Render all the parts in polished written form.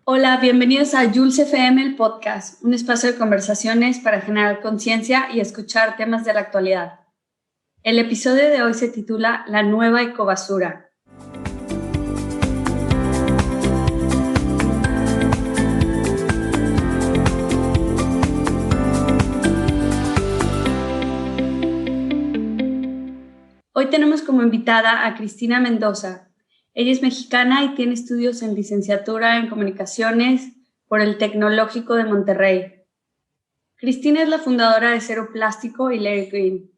Hola, bienvenidos a Jules FM, el podcast, un espacio de conversaciones para generar conciencia y escuchar temas de la actualidad. El episodio de hoy se titula La nueva ecobasura. Hoy tenemos como invitada a Cristina Mendoza. Ella es mexicana y tiene estudios en licenciatura en comunicaciones por el Tecnológico de Monterrey. Cristina es la fundadora de Cero Plástico y Let It Green.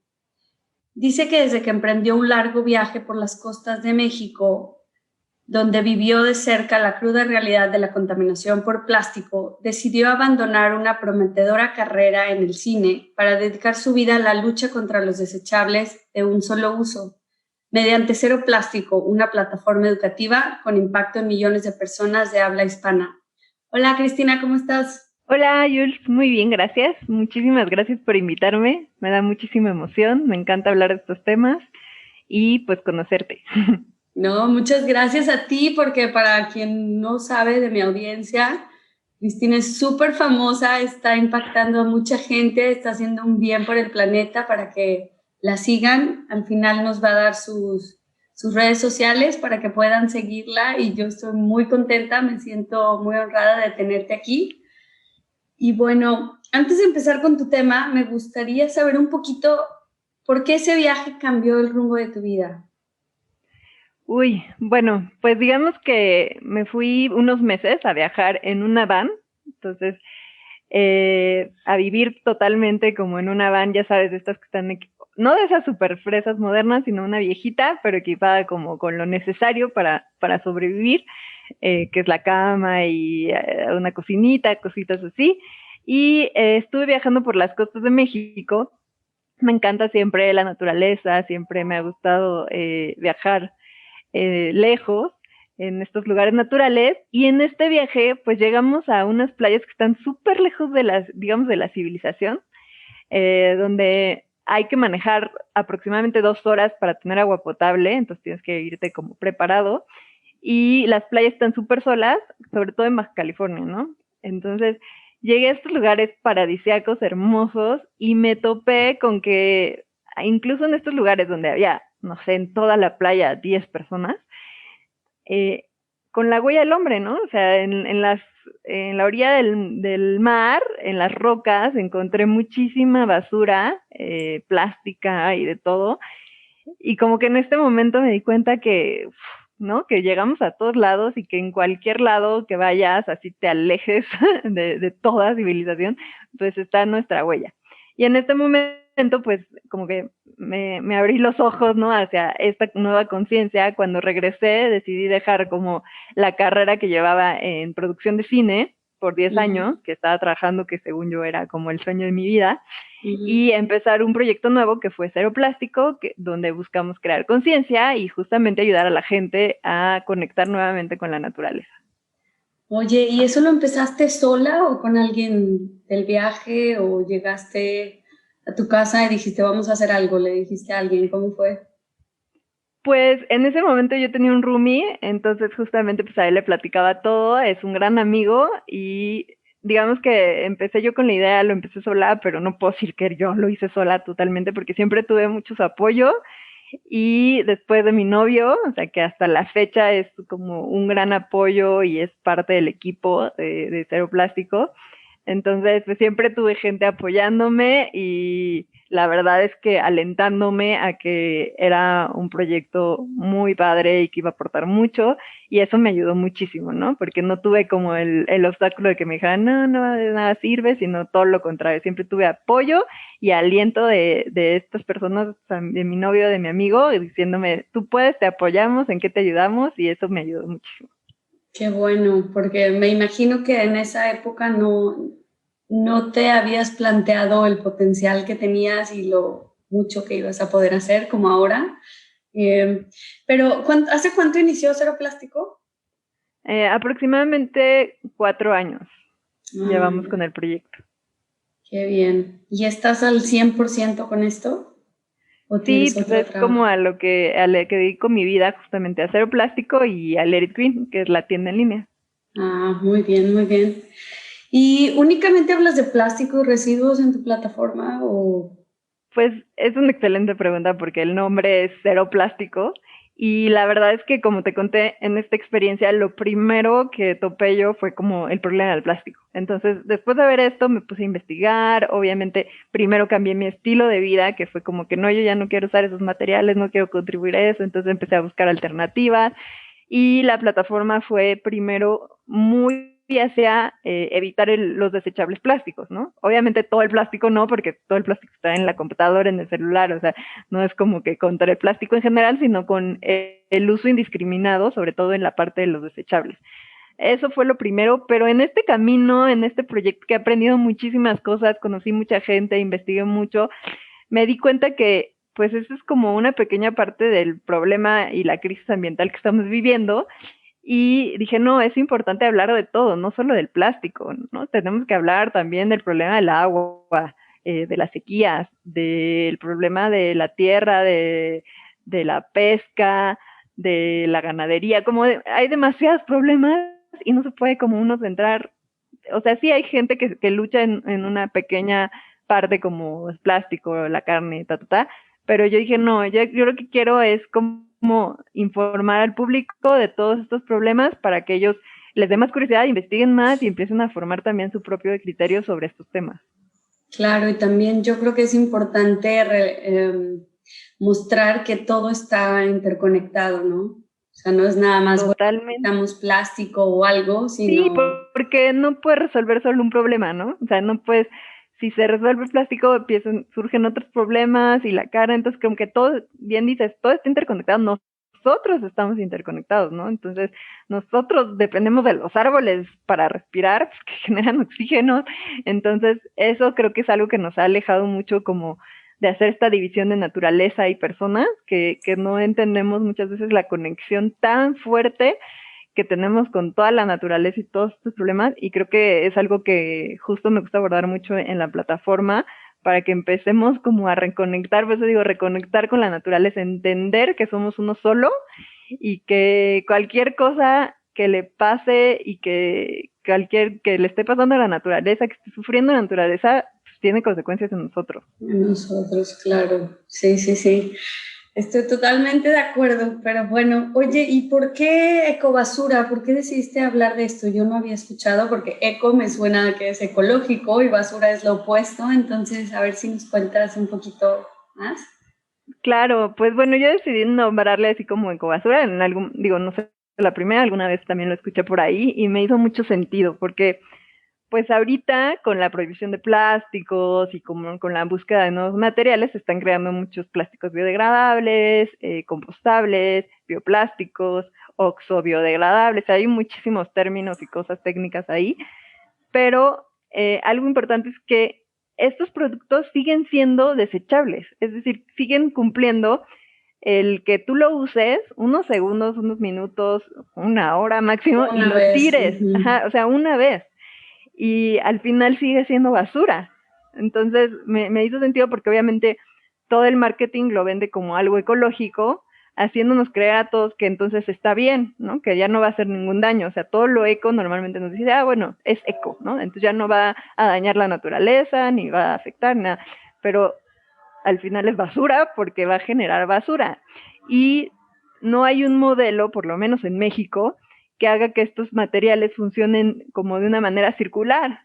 Dice que desde que emprendió un largo viaje por las costas de México, donde vivió de cerca la cruda realidad de la contaminación por plástico, decidió abandonar una prometedora carrera en el cine para dedicar su vida a la lucha contra los desechables de un solo uso, mediante Cero Plástico, una plataforma educativa con impacto en millones de personas de habla hispana. Hola Cristina, ¿cómo estás? Hola, Jules, muy bien, gracias. Muchísimas gracias por invitarme. Me da muchísima emoción, me encanta hablar de estos temas y pues conocerte. No, muchas gracias a ti, porque para quien no sabe de mi audiencia, Cristina es súper famosa, está impactando a mucha gente, está haciendo un bien por el planeta para que la sigan. Al final nos va a dar sus redes sociales para que puedan seguirla y yo estoy muy contenta, me siento muy honrada de tenerte aquí. Y bueno, antes de empezar con tu tema, me gustaría saber un poquito por qué ese viaje cambió el rumbo de tu vida. Uy, bueno, pues digamos que me fui unos meses a viajar en una van, entonces a vivir totalmente como en una van, ya sabes, de estas que están, no de esas super fresas modernas, sino una viejita, pero equipada como con lo necesario para sobrevivir, que es la cama y una cocinita, cositas así. Y estuve viajando por las costas de México. Me encanta siempre la naturaleza, siempre me ha gustado viajar lejos en estos lugares naturales, y en este viaje pues llegamos a unas playas que están súper lejos de las, digamos, de la civilización, donde hay que manejar aproximadamente 2 horas para tener agua potable, entonces tienes que irte como preparado, y las playas están súper solas, sobre todo en Baja California, ¿no? Entonces llegué a estos lugares paradisíacos, hermosos, y me topé con que incluso en estos lugares donde había, no sé, en toda la playa 10 personas, eh, con la huella del hombre, ¿no? O sea, en la orilla del mar, en las rocas, encontré muchísima basura, plástica y de todo. Y como que en este momento me di cuenta que, ¿no? Que llegamos a todos lados y que en cualquier lado que vayas, así te alejes de toda civilización, pues está nuestra huella. Y en este momento, pues, como que me abrí los ojos, ¿no? Hacia esta nueva conciencia. Cuando regresé, decidí dejar como la carrera que llevaba en producción de cine por 10 años, que estaba trabajando, que según yo era como el sueño de mi vida, y empezar un proyecto nuevo que fue Cero Plástico, donde buscamos crear conciencia y justamente ayudar a la gente a conectar nuevamente con la naturaleza. Oye, ¿y eso lo empezaste sola o con alguien del viaje o llegaste a tu casa y dijiste vamos a hacer algo? ¿Le dijiste a alguien? ¿Cómo fue? Pues en ese momento yo tenía un roomie, entonces justamente pues a él le platicaba todo, es un gran amigo, y digamos que empecé yo con la idea, lo empecé sola, pero no puedo decir que yo lo hice sola totalmente porque siempre tuve muchos apoyos. Y después de mi novio, o sea que hasta la fecha es como un gran apoyo y es parte del equipo de Cero Plástico. Entonces, pues siempre tuve gente apoyándome y la verdad es que alentándome a que era un proyecto muy padre y que iba a aportar mucho, y eso me ayudó muchísimo, ¿no? Porque no tuve como el obstáculo de que me dijeran, no, no, de nada sirve, sino todo lo contrario, siempre tuve apoyo y aliento de estas personas, o sea, de mi novio, de mi amigo, diciéndome, tú puedes, te apoyamos, en qué te ayudamos, y eso me ayudó muchísimo. Qué bueno, porque me imagino que en esa época no te habías planteado el potencial que tenías y lo mucho que ibas a poder hacer como ahora. Pero ¿hace cuánto inició Cero Plástico? Aproximadamente 4 años Ah, llevamos ya, con el proyecto. qué bien. ¿Y estás al 100% con esto? ¿O Sí, tienes pues otro es como trabajo? a lo que dedico mi vida, justamente a Cero Plástico y a Let It Green, que es la tienda en línea. Ah, muy bien, muy bien. ¿Y únicamente hablas de plástico y residuos en tu plataforma o...? Pues es una excelente pregunta porque el nombre es Cero Plástico y la verdad es que como te conté en esta experiencia, lo primero que topé yo fue como el problema del plástico. Entonces, después de ver esto, me puse a investigar. Obviamente, primero cambié mi estilo de vida, que fue como que no, yo ya no quiero usar esos materiales, no quiero contribuir a eso. Entonces empecé a buscar alternativas y la plataforma fue primero muy hacia evitar los desechables plásticos, ¿no? Obviamente todo el plástico no, porque todo el plástico está en la computadora, en el celular, o sea, no es como que contra el plástico en general, sino con el uso indiscriminado, sobre todo en la parte de los desechables. Eso fue lo primero, pero en este camino, en este proyecto que he aprendido muchísimas cosas, conocí mucha gente, investigué mucho, me di cuenta que pues eso es como una pequeña parte del problema y la crisis ambiental que estamos viviendo. Y dije, no, es importante hablar de todo, no solo del plástico, ¿no? Tenemos que hablar también del problema del agua, de las sequías, del problema de la tierra, de la pesca, de la ganadería, como hay demasiados problemas y no se puede como uno centrar. O sea, sí hay gente que lucha en una pequeña parte como es plástico, la carne, pero yo dije, no, yo lo que quiero es como informar al público de todos estos problemas para que ellos les dé más curiosidad, investiguen más y empiecen a formar también su propio criterio sobre estos temas. Claro, y también yo creo que es importante mostrar que todo está interconectado, ¿no? O sea, no es nada más, bueno, Totalmente. necesitamos plástico o algo, Sí, sino... porque no puedes resolver solo un problema, ¿no? O sea, no puedes, si se resuelve el plástico, surgen otros problemas y la cara, entonces como que todo, bien dices, todo está interconectado, nosotros estamos interconectados, ¿no? Entonces, nosotros dependemos de los árboles para respirar, pues, que generan oxígeno, entonces eso creo que es algo que nos ha alejado mucho como de hacer esta división de naturaleza y personas, que no entendemos muchas veces la conexión tan fuerte que tenemos con toda la naturaleza y todos estos problemas, y creo que es algo que justo me gusta abordar mucho en la plataforma para que empecemos como a reconectar, por eso digo, reconectar con la naturaleza, entender que somos uno solo y que cualquier cosa que le pase y que que le esté pasando a la naturaleza, que esté sufriendo la naturaleza, pues tiene consecuencias en nosotros. Nosotros, claro. Sí, sí, sí. Estoy totalmente de acuerdo, pero bueno, oye, ¿y por qué ecobasura? ¿Por qué decidiste hablar de esto? Yo no había escuchado porque eco me suena a que es ecológico y basura es lo opuesto, entonces a ver si nos cuentas un poquito más. Claro, pues bueno, yo decidí nombrarle así como ecobasura en algún, digo, no sé, la primera, alguna vez también lo escuché por ahí y me hizo mucho sentido porque pues ahorita con la prohibición de plásticos y como con la búsqueda de nuevos materiales se están creando muchos plásticos biodegradables, compostables, bioplásticos, oxo-biodegradables, hay muchísimos términos y cosas técnicas ahí, pero algo importante es que estos productos siguen siendo desechables, es decir, siguen cumpliendo el que tú lo uses unos segundos, unos minutos, una hora máximo y Una lo vez. tires, ajá, o sea, una vez y al final sigue siendo basura. Entonces me hizo sentido porque obviamente todo el marketing lo vende como algo ecológico, haciéndonos creer a todos que entonces está bien, ¿no? Que ya no va a hacer ningún daño. O sea, todo lo eco normalmente nos dice, ah, bueno, es eco, ¿no? Entonces ya no va a dañar la naturaleza, ni va a afectar nada. Pero al final es basura porque va a generar basura. Y no hay un modelo, por lo menos en México, que haga que estos materiales funcionen como de una manera circular,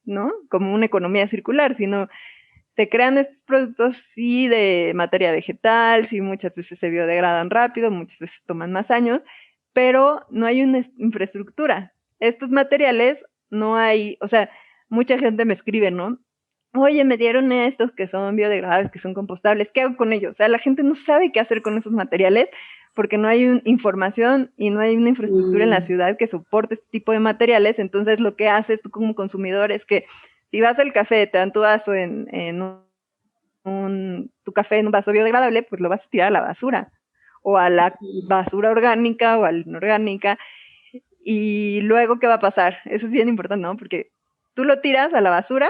¿no? Como una economía circular, sino se crean estos productos sí de materia vegetal, sí muchas veces se biodegradan rápido, muchas veces toman más años, pero no hay una infraestructura. Estos materiales no hay, o sea, mucha gente me escribe, ¿no? Oye, me dieron estos que son biodegradables, que son compostables, ¿qué hago con ellos? O sea, la gente no sabe qué hacer con esos materiales porque no hay información y no hay una infraestructura en la ciudad que soporte este tipo de materiales. Entonces, lo que haces tú como consumidor es que si vas al café, te dan tu vaso tu café en un vaso biodegradable, pues lo vas a tirar a la basura o a la basura orgánica o a la inorgánica. Y luego, ¿qué va a pasar? Eso es bien importante, ¿no? Porque tú lo tiras a la basura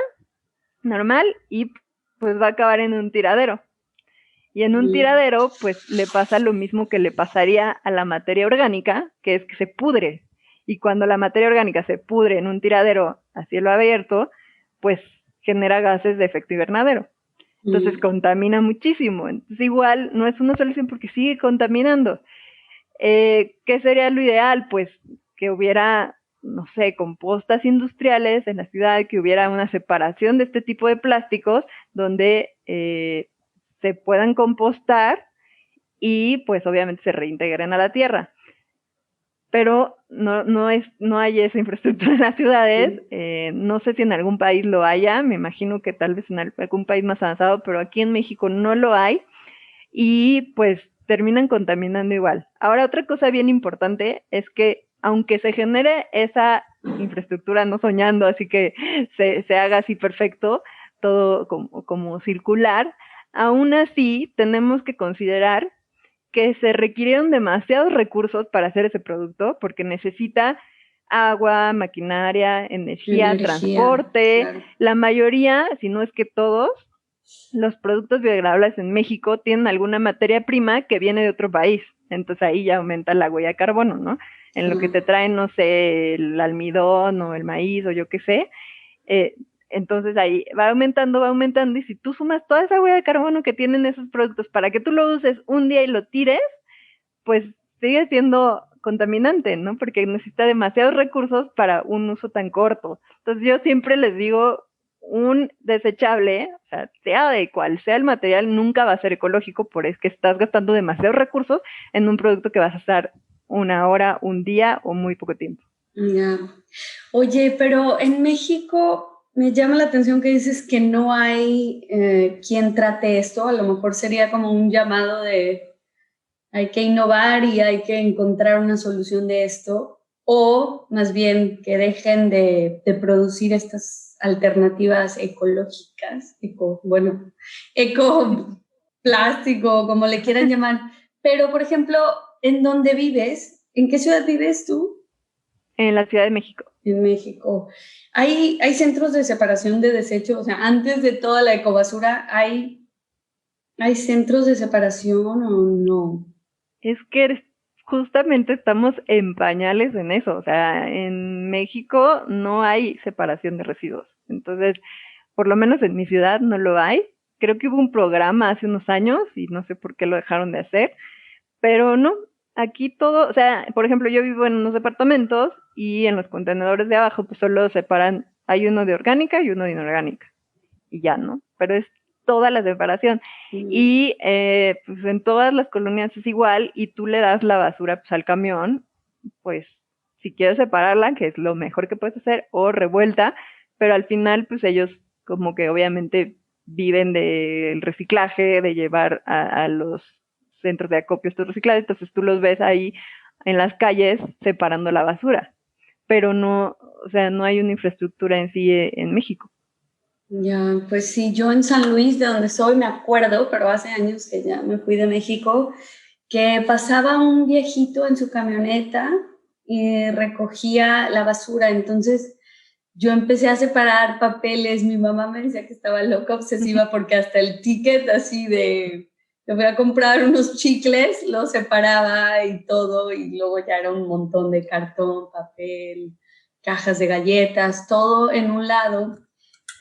normal y pues va a acabar en un tiradero. Y en un tiradero, pues le pasa lo mismo que le pasaría a la materia orgánica, que es que se pudre. y cuando la materia orgánica se pudre en un tiradero a cielo abierto, pues genera gases de efecto invernadero. Entonces contamina muchísimo. Entonces igual no es una solución porque sigue contaminando. ¿Qué sería lo ideal? Pues que hubiera, no sé, compostas industriales en la ciudad, que hubiera una separación de este tipo de plásticos donde se puedan compostar y pues obviamente se reintegren a la tierra. Pero no hay esa infraestructura en las ciudades. No sé si en algún país lo haya, me imagino que tal vez en algún país más avanzado, pero aquí en México no lo hay y pues terminan contaminando igual. Ahora, otra cosa bien importante es que aunque se genere esa infraestructura, no soñando, así que se haga así perfecto, todo como circular, aún así tenemos que considerar que se requirieron demasiados recursos para hacer ese producto, porque necesita agua, maquinaria, energía, transporte. Claro. La mayoría, si no es que todos, los productos biodegradables en México tienen alguna materia prima que viene de otro país. Entonces ahí ya aumenta la huella de carbono, ¿no? En lo que te traen, no sé, el almidón o el maíz o yo qué sé. Entonces ahí va aumentando, y si tú sumas toda esa huella de carbono que tienen esos productos para que tú lo uses un día y lo tires, pues sigue siendo contaminante, ¿no? Porque necesita demasiados recursos para un uso tan corto. Entonces yo siempre les digo, un desechable, o sea de cual sea el material, nunca va a ser ecológico, porque es que estás gastando demasiados recursos en un producto que vas a usar una hora, un día o muy poco tiempo. Ya. Oye, pero en México me llama la atención que dices que no hay quien trate esto. A lo mejor sería como un llamado de hay que innovar y hay que encontrar una solución de esto, o más bien que dejen de producir estas alternativas ecológicas, ecoplástico, como le quieran llamar. Pero, por ejemplo, ¿en dónde vives? ¿En qué ciudad vives tú? En la Ciudad de México. En México. ¿Hay centros de separación de desechos? O sea, antes de toda la ecobasura, ¿hay centros de separación o no? Es que justamente estamos en pañales en eso. O sea, en México no hay separación de residuos. Entonces, por lo menos en mi ciudad no lo hay. Creo que hubo un programa hace unos años y no sé por qué lo dejaron de hacer, pero no, aquí todo, o sea, por ejemplo, yo vivo en unos departamentos y en los contenedores de abajo pues solo separan, hay uno de orgánica y uno de inorgánica y ya, ¿no? Pero es toda la separación. Y pues en todas las colonias es igual y tú le das la basura pues al camión, pues si quieres separarla, que es lo mejor que puedes hacer, o revuelta, pero al final pues ellos como que obviamente viven del reciclaje, de llevar a los centros de acopio estos reciclajes, entonces tú los ves ahí en las calles separando la basura, pero no, o sea, no hay una infraestructura en sí en México. Ya, pues sí, yo en San Luis, de donde soy, me acuerdo, pero hace años que ya me fui de México, que pasaba un viejito en su camioneta y recogía la basura. Entonces yo empecé a separar papeles. Mi mamá me decía que estaba loca, obsesiva, porque hasta el ticket así de, te voy a comprar unos chicles, lo separaba y todo, y luego ya era un montón de cartón, papel, cajas de galletas, todo en un lado.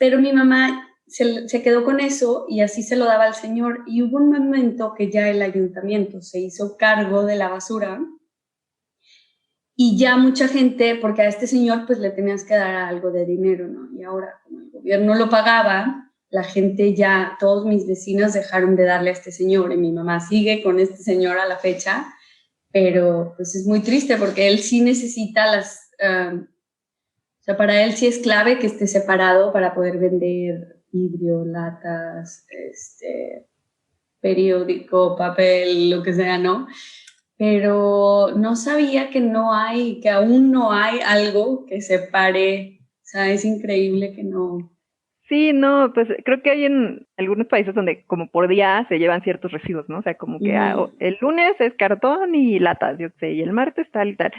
Pero mi mamá se quedó con eso y así se lo daba al señor. Y hubo un momento que ya el ayuntamiento se hizo cargo de la basura y ya mucha gente, porque a este señor pues le tenías que dar algo de dinero, ¿no? Y ahora como el gobierno lo pagaba, la gente ya, todos mis vecinos dejaron de darle a este señor y mi mamá sigue con este señor a la fecha, pero pues es muy triste porque él sí necesita o sea, para él sí es clave que esté separado para poder vender vidrio, latas, periódico, papel, lo que sea, ¿no? Pero no sabía que no hay, que aún no hay algo que separe. O sea, es increíble que no. Sí, no, pues creo que hay en algunos países donde como por día se llevan ciertos residuos, ¿no? O sea, como que el lunes es cartón y latas, yo sé, y el martes tal y tal.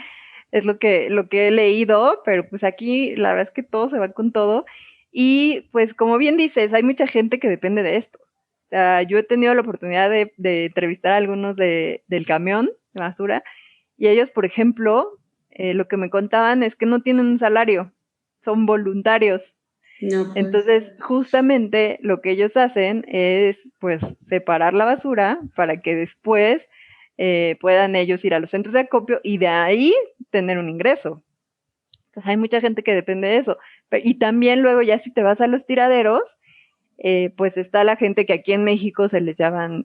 Es lo que he leído, pero pues aquí la verdad es que todo se va con todo. Y pues como bien dices, hay mucha gente que depende de esto. O sea, yo he tenido la oportunidad de entrevistar a algunos del camión de basura y ellos, por ejemplo, lo que me contaban es que no tienen un salario, son voluntarios. No, pues. Entonces, justamente lo que ellos hacen es, pues, separar la basura para que después puedan ellos ir a los centros de acopio y de ahí tener un ingreso. Entonces, hay mucha gente que depende de eso. Y también luego ya si te vas a los tiraderos, pues está la gente que aquí en México se les llaman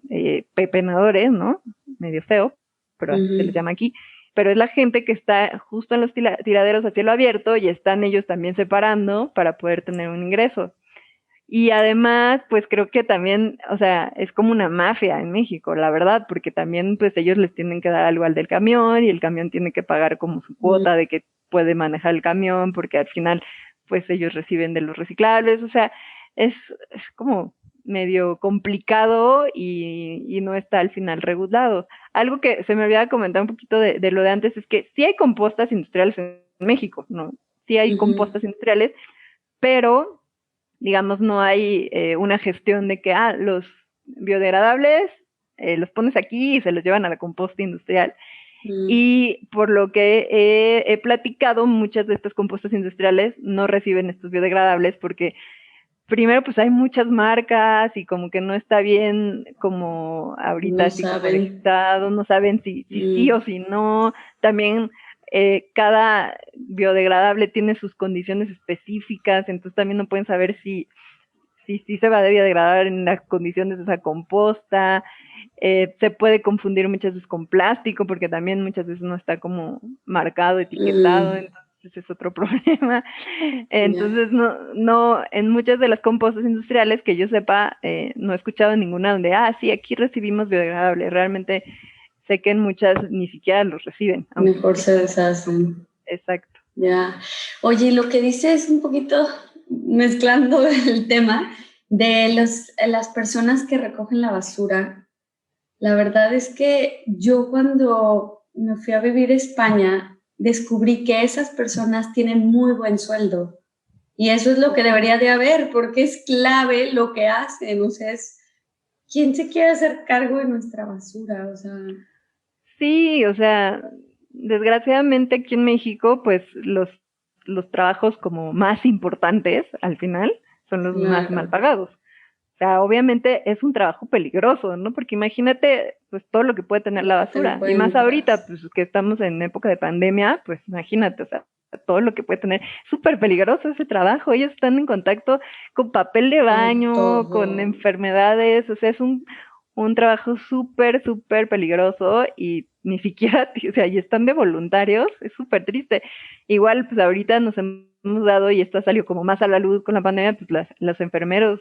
pepenadores, ¿no? Medio feo, pero así se les llama aquí. Pero es la gente que está justo en los tiraderos a cielo abierto y están ellos también separando para poder tener un ingreso. Y además, pues creo que también, o sea, es como una mafia en México, la verdad, porque también pues ellos les tienen que dar algo al del camión y el camión tiene que pagar como su cuota de que puede manejar el camión, porque al final pues ellos reciben de los reciclables, o sea, es como medio complicado y no está al final regulado. Algo que se me olvidaba comentar un poquito de lo de antes es que sí hay compostas industriales en México, ¿no? Sí hay compostas industriales, pero digamos no hay una gestión de que los biodegradables los pones aquí y se los llevan a la composta industrial. Y por lo que he platicado, muchas de estas compostas industriales no reciben estos biodegradables porque primero pues hay muchas marcas y como que no está bien como ahorita No así saben. como registrado, no saben si sí o si no. También cada biodegradable tiene sus condiciones específicas, entonces también no pueden saber si se va a biodegradar en las condiciones de esa composta. Se puede confundir muchas veces con plástico porque también muchas veces no está como marcado, etiquetado, entonces ese es otro problema. Entonces no, en muchas de las compostas industriales que yo sepa, no he escuchado ninguna donde, sí, aquí recibimos biodegradable. Realmente sé que en muchas ni siquiera los reciben. Mejor se deshacen. Exacto. Ya. Oye, lo que dices un poquito mezclando el tema de las personas que recogen la basura. La verdad es que yo cuando me fui a vivir a España descubrí que esas personas tienen muy buen sueldo y eso es lo que debería de haber porque es clave lo que hacen. O sea, ¿quién se quiere hacer cargo de nuestra basura? O sea... Sí, o sea, desgraciadamente aquí en México, pues los trabajos como más importantes al final son los más mal pagados. O sea, obviamente es un trabajo peligroso, ¿no? Porque imagínate, pues todo lo que puede tener la basura. Y más ahorita, pues que estamos en época de pandemia, pues imagínate, o sea, todo lo que puede tener. Súper peligroso ese trabajo. Ellos están en contacto con papel de baño, con enfermedades, o sea, es un trabajo súper, súper peligroso y ni siquiera, o sea, y están de voluntarios, es súper triste. Igual, pues ahorita nos hemos dado, y esto ha salido como más a la luz con la pandemia, pues los enfermeros,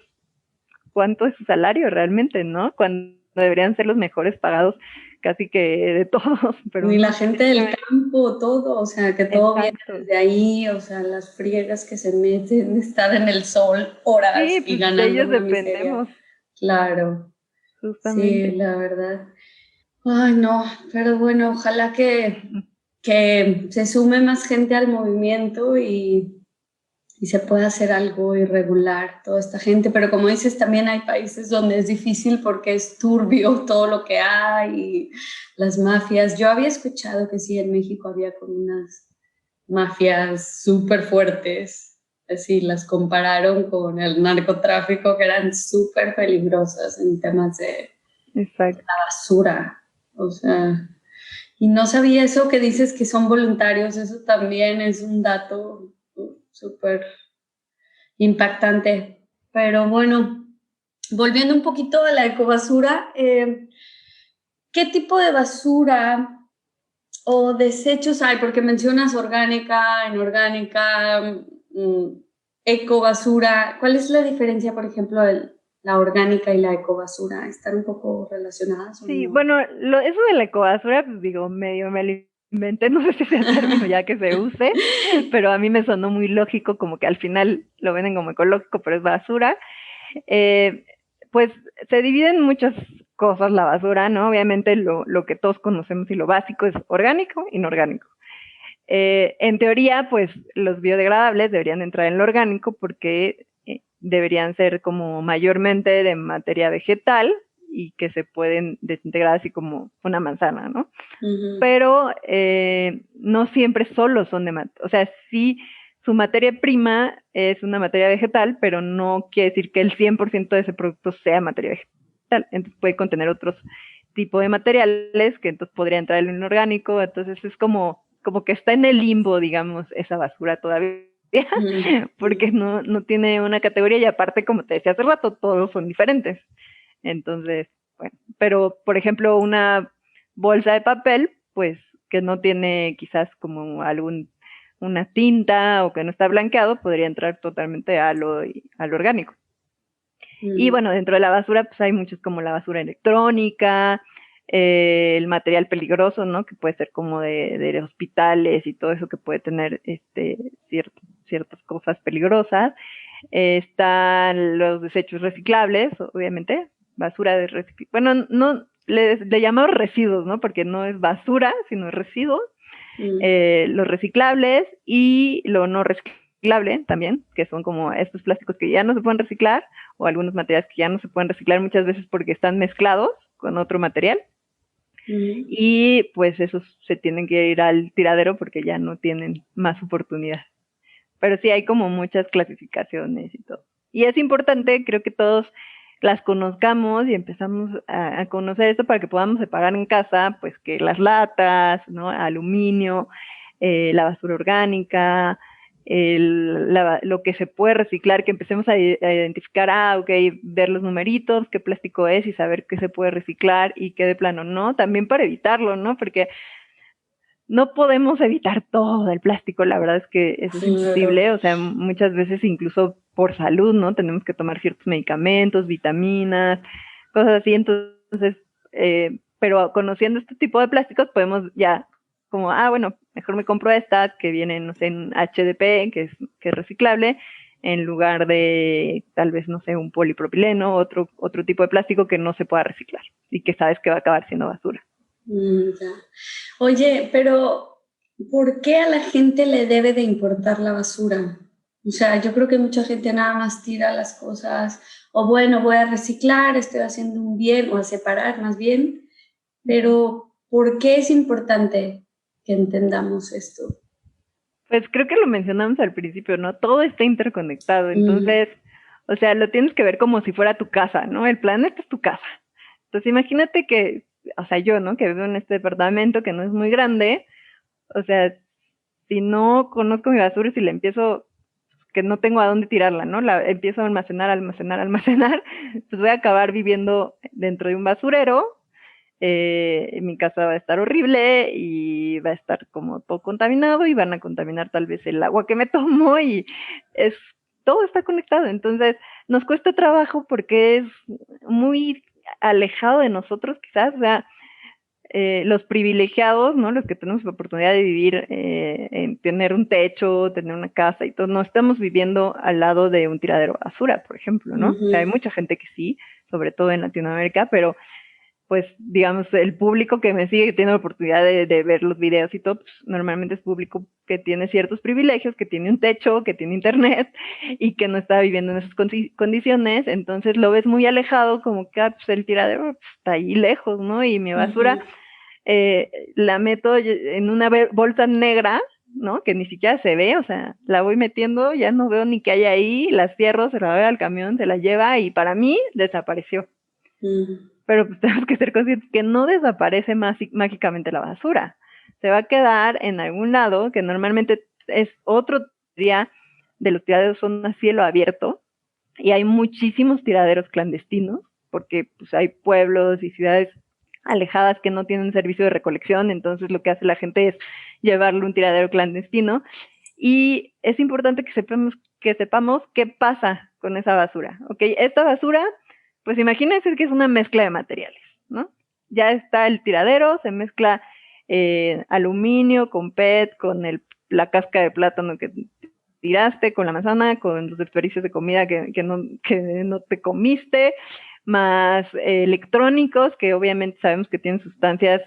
cuánto es su salario realmente, ¿no? Cuando deberían ser los mejores pagados casi que de todos. Pero ni la gente del campo, todo, o sea, que todo viene desde ahí, o sea, las friegas que se meten, estar en el sol horas y ganando de ellos una dependemos. miseria. Claro. Justamente. Sí, la verdad. Ay, no, pero bueno, ojalá que se sume más gente al movimiento y se pueda hacer algo irregular, toda esta gente. Pero como dices, también hay países donde es difícil porque es turbio todo lo que hay y las mafias. Yo había escuchado que sí, en México había como unas mafias súper fuertes. Así las compararon con el narcotráfico, que eran súper peligrosas en temas de la basura. O sea, y no sabía eso que dices que son voluntarios, eso también es un dato súper impactante. Pero bueno, volviendo un poquito a la ecobasura, ¿qué tipo de basura o desechos hay? Porque mencionas orgánica, inorgánica, ecobasura. ¿Cuál es la diferencia, por ejemplo, de la orgánica y la ecobasura? ¿Están un poco relacionadas? Sí, ¿o no? bueno, eso de la ecobasura, pues digo, medio me lo inventé, no sé si sea el término ya que se use, pero a mí me sonó muy lógico, como que al final lo venden como ecológico, pero es basura. Pues se dividen muchas cosas la basura, ¿no? Obviamente lo que todos conocemos y lo básico es orgánico, inorgánico. En teoría, pues los biodegradables deberían entrar en lo orgánico porque deberían ser como mayormente de materia vegetal y que se pueden desintegrar así como una manzana, ¿no? Ujú. Pero no siempre solo son o sea, sí, su materia prima es una materia vegetal, pero no quiere decir que el 100% de ese producto sea materia vegetal. Entonces puede contener otros tipos de materiales que entonces podría entrar el inorgánico. Entonces es como que está en el limbo, digamos, esa basura todavía. Porque no tiene una categoría y aparte, como te decía hace rato, todos son diferentes. Entonces, bueno, pero por ejemplo, una bolsa de papel, pues que no tiene quizás como una tinta o que no está blanqueado, podría entrar totalmente a lo orgánico. Y bueno, dentro de la basura, pues hay muchos como la basura electrónica, el material peligroso, ¿no? Que puede ser como de hospitales y todo eso que puede tener ciertas cosas peligrosas. Están los desechos reciclables, obviamente, basura de reciclaje. Bueno, no le llamamos residuos, ¿no? Porque no es basura, sino residuos. Los reciclables y lo no reciclable también, que son como estos plásticos que ya no se pueden reciclar o algunos materiales que ya no se pueden reciclar muchas veces porque están mezclados con otro material. Y pues esos se tienen que ir al tiradero porque ya no tienen más oportunidad. Pero sí hay como muchas clasificaciones y todo. Y es importante, creo que todos las conozcamos y empezamos a conocer esto para que podamos separar en casa, pues que las latas, ¿no? Aluminio, la basura orgánica, lo que se puede reciclar, que empecemos a identificar, ok, ver los numeritos, qué plástico es y saber qué se puede reciclar y qué de plano no, también para evitarlo, ¿no? Porque no podemos evitar todo el plástico, la verdad es que eso es imposible, o sea, muchas veces incluso por salud, ¿no? Tenemos que tomar ciertos medicamentos, vitaminas, cosas así, entonces, pero conociendo este tipo de plásticos podemos ya como, bueno, mejor me compro esta que viene, no sé, en HDP, que es reciclable, en lugar de tal vez, no sé, un polipropileno, otro tipo de plástico que no se pueda reciclar y que sabes que va a acabar siendo basura. Ya. Oye, pero ¿por qué a la gente le debe de importar la basura? O sea, yo creo que mucha gente nada más tira las cosas, o bueno, voy a reciclar, estoy haciendo un bien, o a separar más bien, pero ¿por qué es importante que entendamos esto? Pues creo que lo mencionamos al principio, ¿no? Todo está interconectado, entonces, o sea, lo tienes que ver como si fuera tu casa, ¿no? El planeta es tu casa. Entonces imagínate que, o sea, yo, ¿no? Que vivo en este departamento que no es muy grande, o sea, si no conozco mi basura, si la empiezo, que no tengo a dónde tirarla, ¿no? La empiezo a almacenar, pues voy a acabar viviendo dentro de un basurero. Mi casa va a estar horrible y va a estar como todo contaminado y van a contaminar tal vez el agua que me tomo y todo está conectado. Entonces nos cuesta trabajo porque es muy alejado de nosotros quizás, o sea, los privilegiados, ¿no? Los que tenemos la oportunidad de vivir, en tener un techo, tener una casa y todo, no estamos viviendo al lado de un tiradero de basura, por ejemplo, ¿no? O sea, hay mucha gente que sí, sobre todo en Latinoamérica, pero pues digamos, el público que me sigue, que tiene la oportunidad de ver los videos y todo, pues, normalmente es público que tiene ciertos privilegios, que tiene un techo, que tiene internet y que no está viviendo en esas condiciones, entonces lo ves muy alejado, como que pues, el tiradero pues, está ahí lejos, ¿no? Y mi basura la meto en una bolsa negra, ¿no? Que ni siquiera se ve, o sea, la voy metiendo, ya no veo ni qué hay ahí, la cierro, se la doy al camión, se la lleva y para mí desapareció. Pero pues tenemos que ser conscientes que no desaparece mágicamente la basura. Se va a quedar en algún lado, que normalmente es otro día de los tiraderos son a cielo abierto, y hay muchísimos tiraderos clandestinos, porque pues hay pueblos y ciudades alejadas que no tienen servicio de recolección, entonces lo que hace la gente es llevarle un tiradero clandestino, y es importante que sepamos qué pasa con esa basura. ¿Ok? Esta basura, pues imagínense que es una mezcla de materiales, ¿no? Ya está el tiradero, se mezcla aluminio con PET, con la casca de plátano que tiraste, con la manzana, con los desperdicios de comida que no te comiste, más electrónicos, que obviamente sabemos que tienen sustancias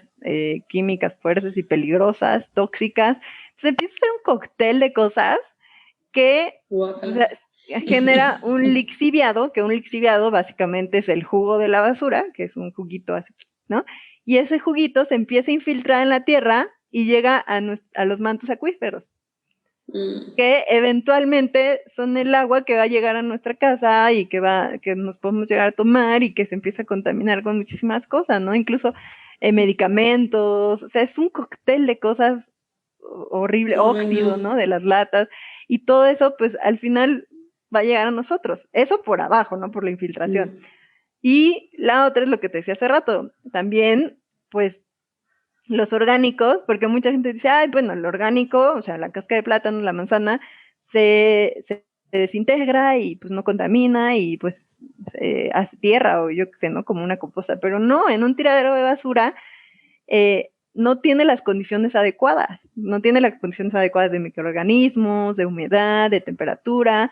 químicas fuertes y peligrosas, tóxicas. Entonces empieza a ser un cóctel de cosas que, o sea, genera un lixiviado, que un lixiviado básicamente es el jugo de la basura, que es un juguito así, ¿no? Y ese juguito se empieza a infiltrar en la tierra y llega a los mantos acuíferos, que eventualmente son el agua que va a llegar a nuestra casa y que nos podemos llegar a tomar y que se empieza a contaminar con muchísimas cosas, ¿no? Incluso medicamentos, o sea, es un cóctel de cosas horrible, óxido, ¿no? De las latas, y todo eso, pues, al final va a llegar a nosotros. Eso por abajo, ¿no? Por la infiltración. Y la otra es lo que te decía hace rato. También, pues, los orgánicos, porque mucha gente dice, ay, bueno, el orgánico, o sea, la cáscara de plátano, la manzana, se desintegra y pues no contamina y pues hace tierra o yo qué sé, ¿no? Como una composta. Pero no, en un tiradero de basura no tiene las condiciones adecuadas, no tiene las condiciones adecuadas de microorganismos, de humedad, de temperatura,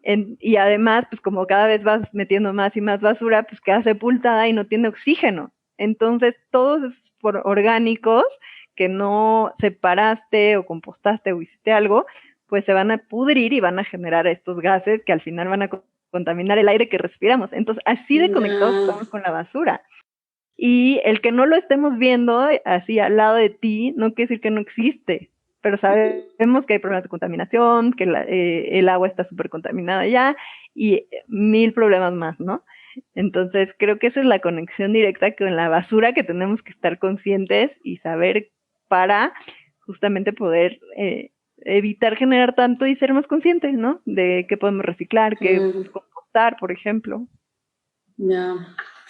y además, pues como cada vez vas metiendo más y más basura, pues queda sepultada y no tiene oxígeno. Entonces, todos esos orgánicos que no separaste o compostaste o hiciste algo, pues se van a pudrir y van a generar estos gases que al final van a contaminar el aire que respiramos. Entonces, así de conectados estamos con la basura. Y el que no lo estemos viendo así al lado de ti, no quiere decir que no existe, pero sabemos que hay problemas de contaminación, que el agua está súper contaminada ya y 1000 problemas más, ¿no? Entonces creo que esa es la conexión directa con la basura que tenemos que estar conscientes y saber para justamente poder evitar generar tanto y ser más conscientes, ¿no? De qué podemos reciclar, qué compostar, por ejemplo. Ya,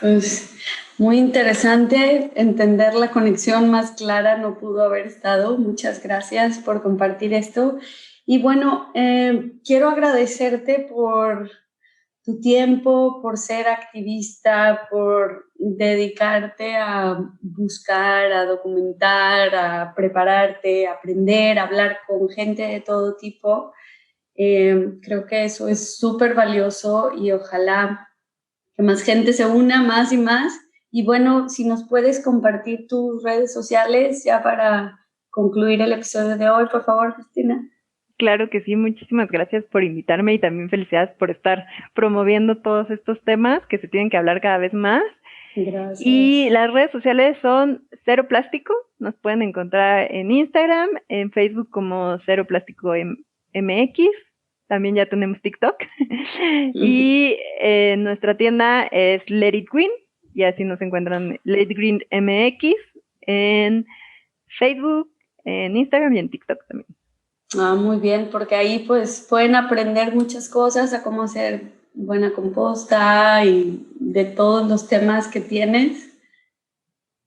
pues muy interesante entender la conexión más clara, no pudo haber estado. Muchas gracias por compartir esto. Y bueno, quiero agradecerte por tu tiempo, por ser activista, por dedicarte a buscar, a documentar, a prepararte, a aprender, a hablar con gente de todo tipo. Creo que eso es súper valioso y ojalá que más gente se una más y más. Y bueno, si nos puedes compartir tus redes sociales ya para concluir el episodio de hoy, por favor, Cristina. Claro que sí, muchísimas gracias por invitarme y también felicidades por estar promoviendo todos estos temas que se tienen que hablar cada vez más. Gracias. Y las redes sociales son Cero Plástico, nos pueden encontrar en Instagram, en Facebook como Cero Plástico MX, también ya tenemos TikTok, y nuestra tienda es Let It Green, y así nos encuentran Let It Green MX en Facebook, en Instagram y en TikTok también. Muy bien, porque ahí pues pueden aprender muchas cosas a cómo hacer buena composta y de todos los temas que tienes.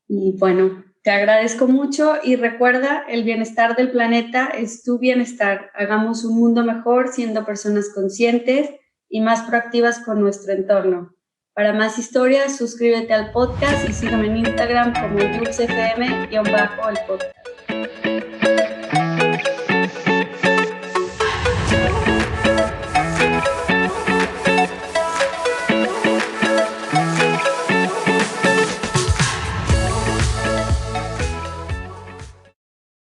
Y bueno, te agradezco mucho y recuerda, el bienestar del planeta es tu bienestar. Hagamos un mundo mejor siendo personas conscientes y más proactivas con nuestro entorno. Para más historias, suscríbete al podcast y sígueme en Instagram como JulesFM_el podcast.